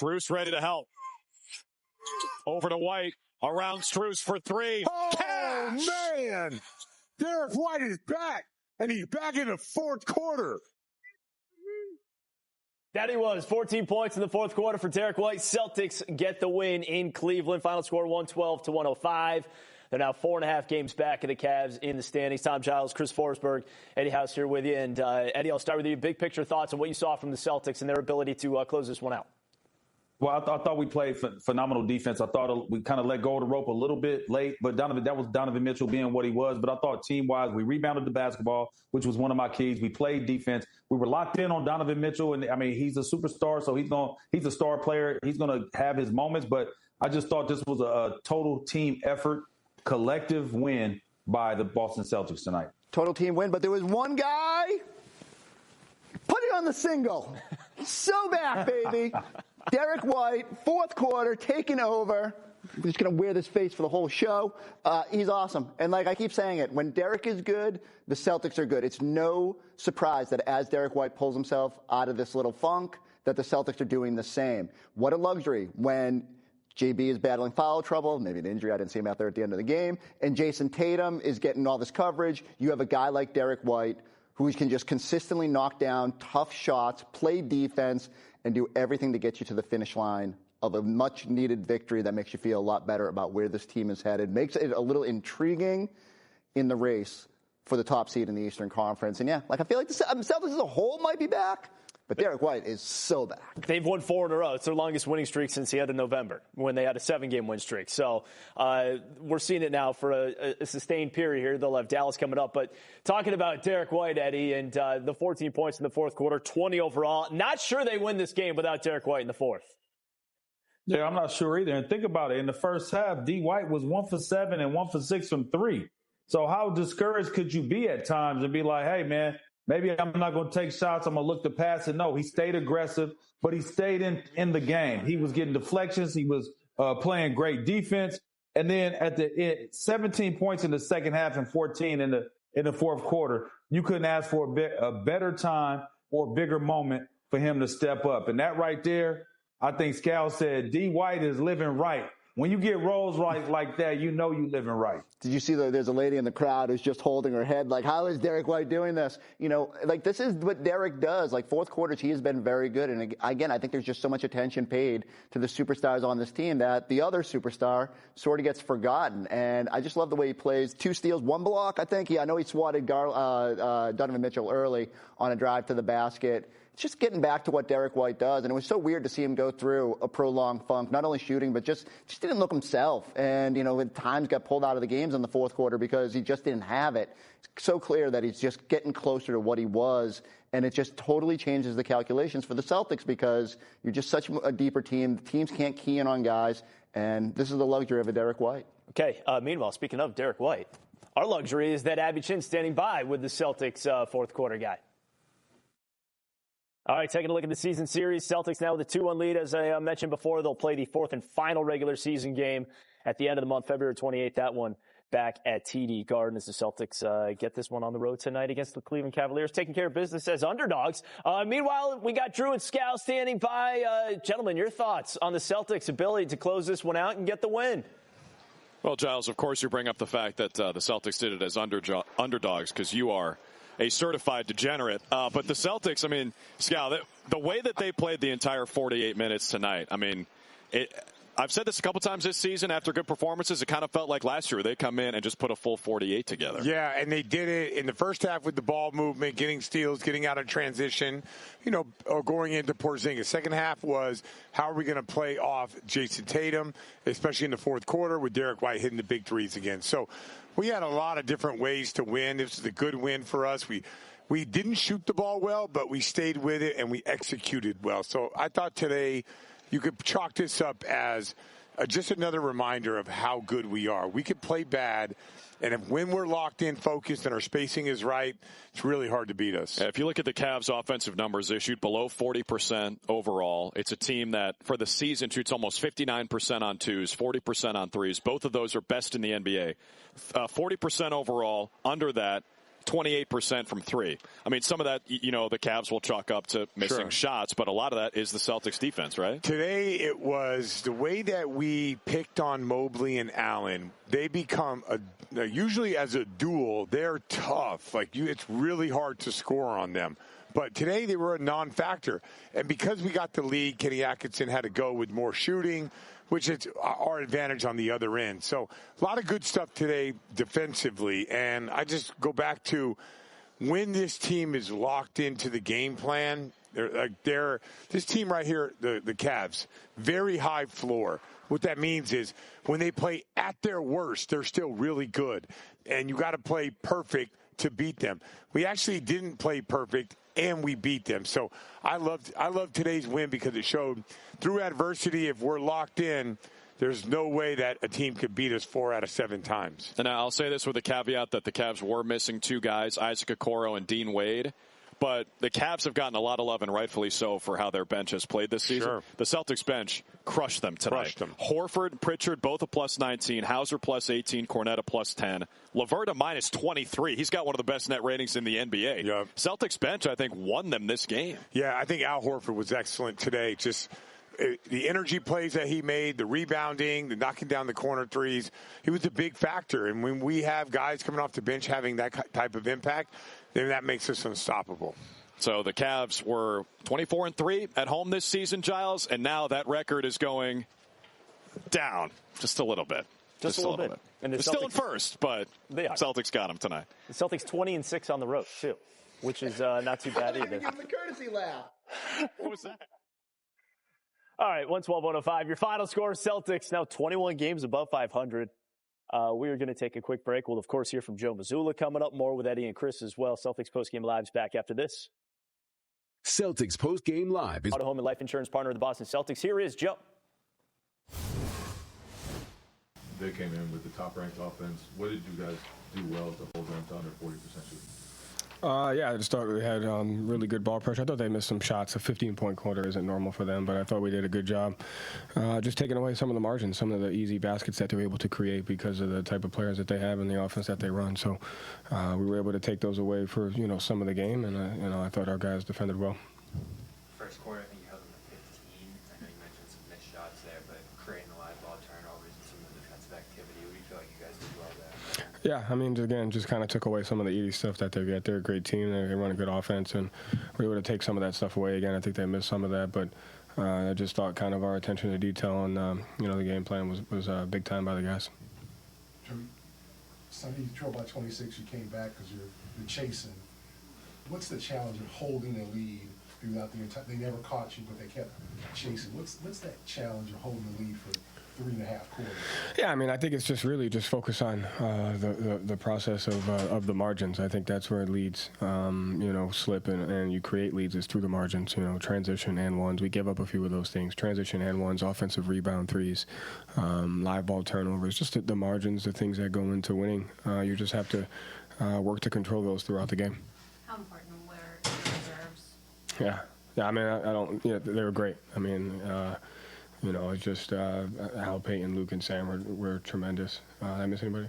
Strus ready to help. Over to White. Around Strus for three. Oh, Cash! man. Derek White is back, and he's back in the fourth quarter. That he was. 14 points in the fourth quarter for Derek White. Celtics get the win in Cleveland. Final score 112-105. They're now 4.5 games back of the Cavs in the standings. Tom Giles, Chris Forsberg, Eddie House here with you. And Eddie, I'll start with you. Big picture thoughts on what you saw from the Celtics and their ability to close this one out. Well, I thought we played phenomenal defense. I thought we kind of let go of the rope a little bit late, but that was Donovan Mitchell being what he was. But I thought team-wise, we rebounded the basketball, which was one of my keys. We played defense. We were locked in on Donovan Mitchell, and I mean, he's a superstar, so he's a star player. He's going to have his moments, but I just thought this was a total team effort, collective win by the Boston Celtics tonight. Total team win, but there was one guy, put it on the single. So back, baby. Derek White, fourth quarter, taking over. I'm just going to wear this face for the whole show. He's awesome. And like I keep saying it, when Derek is good, the Celtics are good. It's no surprise that as Derek White pulls himself out of this little funk, that the Celtics are doing the same. What a luxury when JB is battling foul trouble, maybe an injury. I didn't see him out there at the end of the game. And Jason Tatum is getting all this coverage. You have a guy like Derek White who can just consistently knock down tough shots, play defense, and do everything to get you to the finish line of a much-needed victory that makes you feel a lot better about where this team is headed. Makes it a little intriguing in the race for the top seed in the Eastern Conference. And, yeah, like I feel like the Celtics as a whole might be back, but Derek White is so back. They've won 4 in a row. It's their longest winning streak since the end of November when they had a 7-game win streak. So we're seeing it now for a sustained period here. They'll have Dallas coming up. But talking about Derek White, Eddie, and the 14 points in the fourth quarter, 20 overall. Not sure they win this game without Derek White in the fourth. Yeah, I'm not sure either. And think about it. In the first half, D. White was 1 for 7 and 1 for 6 from 3. So how discouraged could you be at times and be like, hey, man, maybe I'm not going to take shots. I'm going to look to pass it. No, he stayed aggressive, but he stayed in the game. He was getting deflections. He was playing great defense. And then at the end, 17 points in the second half and 14 in the fourth quarter. You couldn't ask for a better time or a bigger moment for him to step up. And that right there, I think Scal said, D. White is living right. When you get roles right like that, you know you living right. Did you see there's a lady in the crowd who's just holding her head like, how is Derek White doing this? You know, like this is what Derek does. Like fourth quarters, he has been very good. And again, I think there's just so much attention paid to the superstars on this team that the other superstar sort of gets forgotten. And I just love the way he plays. 2 steals, 1 block, I think. I know he swatted Donovan Mitchell early on a drive to the basket. It's just getting back to what Derek White does. And it was so weird to see him go through a prolonged funk, not only shooting, but just didn't look himself. And, at times got pulled out of the games in the fourth quarter because he just didn't have it. It's so clear that he's just getting closer to what he was. And it just totally changes the calculations for the Celtics because you're just such a deeper team. The teams can't key in on guys. And this is the luxury of a Derek White. Okay. Meanwhile, speaking of Derek White, our luxury is that Abby Chin standing by with the Celtics fourth quarter guy. All right, taking a look at the season series. Celtics now with a 2-1 lead. As I mentioned before, they'll play the 4th and final regular season game at the end of the month, February 28th. That one back at TD Garden as the Celtics get this one on the road tonight against the Cleveland Cavaliers, taking care of business as underdogs. Meanwhile, we got Drew and Scal standing by. Gentlemen, your thoughts on the Celtics' ability to close this one out and get the win? Well, Giles, of course you bring up the fact that the Celtics did it as underdogs because you are a certified degenerate. But the Celtics, Scal, the way that they played the entire 48 minutes tonight, I've said this a couple times this season after good performances. It kind of felt like last year they come in and just put a full 48 together. Yeah, and they did it in the first half with the ball movement, getting steals, getting out of transition, or going into Porzingis. Second half was how are we going to play off Jason Tatum, especially in the fourth quarter with Derek White hitting the big threes again. So we had a lot of different ways to win. This was a good win for us. We didn't shoot the ball well, but we stayed with it and we executed well. So I thought today you could chalk this up as just another reminder of how good we are. We could play bad, and when we're locked in, focused, and our spacing is right, it's really hard to beat us. If you look at the Cavs' offensive numbers, they shoot below 40% overall. It's a team that, for the season, shoots almost 59% on twos, 40% on threes. Both of those are best in the NBA. 40% overall. Under that, 28% from three. I mean, some of that, the Cavs will chalk up to missing shots, but a lot of that is the Celtics defense, right? Today it was the way that we picked on Mobley and Allen. They become usually as a duel, they're tough. It's really hard to score on them. But today they were a non-factor. And because we got the lead, Kenny Atkinson had to go with more shooting, which is our advantage on the other end. So a lot of good stuff today defensively. And I just go back to when this team is locked into the game plan, this team right here, the Cavs, very high floor. What that means is when they play at their worst, they're still really good. And you got to play perfect to beat them. We actually didn't play perfect, and we beat them. So I love today's win because it showed through adversity, if we're locked in, there's no way that a team could beat us 4 out of 7 times. And I'll say this with a caveat that the Cavs were missing 2 guys, Isaac Okoro and Dean Wade. But the Cavs have gotten a lot of love, and rightfully so, for how their bench has played this season. Sure. The Celtics bench crushed them tonight. Crushed them. Horford, Pritchard, both a plus 19. Hauser plus 18. Cornetta plus 10. LeVert minus 23. He's got one of the best net ratings in the NBA. Yep. Celtics bench, I think, won them this game. Yeah, I think Al Horford was excellent today. Just the energy plays that he made, the rebounding, the knocking down the corner threes. He was a big factor. And when we have guys coming off the bench having that type of impact, then that makes us unstoppable. So the Cavs were 24-3 at home this season, Giles, and now that record is going down just a little bit. Just a little bit. And they're still in first, but the Celtics got them tonight. The Celtics 20-6 on the road, too, which is not too bad either. Give him the courtesy laugh. What was that? All right, 112-105. Your final score, Celtics now 21 games above 500. We are going to take a quick break. We'll, of course, hear from Joe Mazzulla coming up. More with Eddie and Chris as well. Celtics Postgame Live's back after this. Celtics Postgame Live is Auto, home, and life insurance partner of the Boston Celtics. Here is Joe. They came in with the top-ranked offense. What did you guys do well to hold them to under 40% shooting? Yeah, I just thought we had really good ball pressure. I thought they missed some shots. A 15-point quarter isn't normal for them, but I thought we did a good job just taking away some of the margins, some of the easy baskets that they were able to create because of the type of players that they have and the offense that they run. So we were able to take those away for some of the game, and I thought our guys defended well. First quarter, I think you held them to 15. I know you mentioned some missed shots there, but creating the live ball turnovers and some of the defensive activity, what do you feel like you guys did well there? Yeah, I mean, again, just kind of took away some of the easy stuff that they get. They're a great team. They run a good offense, and we were able to take some of that stuff away. Again, I think they missed some of that, but I just thought kind of our attention to detail and, the game plan was big time by the guys. Sunday you drove by 26, you came back because you're chasing. What's the challenge of holding a lead throughout the entire? They never caught you, but they kept chasing. What's that challenge of holding the lead for 3.5 quarters? Yeah, I mean, I think it's just really just focus on the process of the margins. I think that's where it leads. Slip and you create leads is through the margins. Transition and ones. We give up a few of those things. Transition and ones, offensive rebound threes, live ball turnovers. Just the margins, the things that go into winning. You just have to work to control those throughout the game. How important were your reserves? Yeah. I mean, I don't. They were great. I mean. It's just Al Payton, Luke, and Sam were tremendous. Did I miss anybody?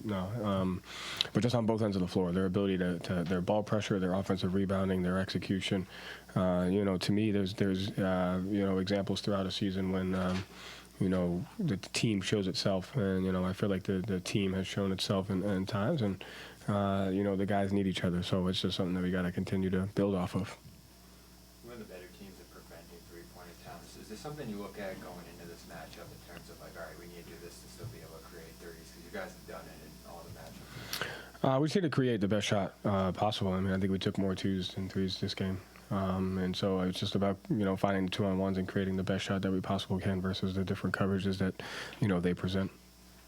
No. But just on both ends of the floor, their ability to their ball pressure, their offensive rebounding, their execution. To me, there's examples throughout a season when the team shows itself, and I feel like the team has shown itself in times, and the guys need each other. So it's just something that we got to continue to build off of. One of the better teams at preventing three-point attempts. Is this something you look at going into this matchup in terms of all right, we need to do this to still be able to create 30s? Because you guys have done it in all the matchups. We just need to create the best shot possible. I mean, I think we took more 2s than 3s this game. And so it's just about, finding the 2-on-1s and creating the best shot that we possibly can versus the different coverages that, they present.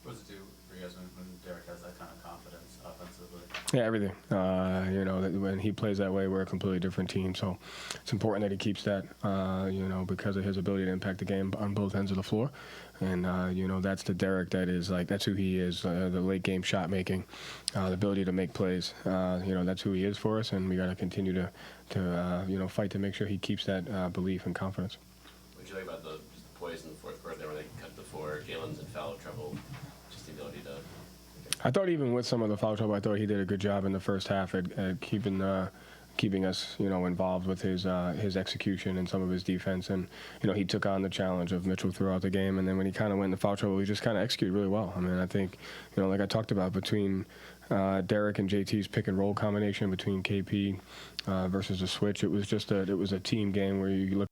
What does it do for you guys when Derek has that kind of confidence offensively? Yeah, everything. When he plays that way, we're a completely different team. So it's important that he keeps that, because of his ability to impact the game on both ends of the floor. And, that's the Derek that is that's who he is, the late game shot making, the ability to make plays. That's who he is for us. And we got to continue to fight to make sure he keeps that belief and confidence. What did you like about the plays in the fourth quarter there where they cut the floor, Galen's in foul trouble, just the ability to I thought even with some of the foul trouble, I thought he did a good job in the first half at keeping us, involved with his execution and some of his defense. And, he took on the challenge of Mitchell throughout the game. And then when he kind of went into foul trouble, he just kind of executed really well. I mean, I think, like I talked about, between Derek and JT's pick and roll combination between KP versus the switch, it was a team game where you look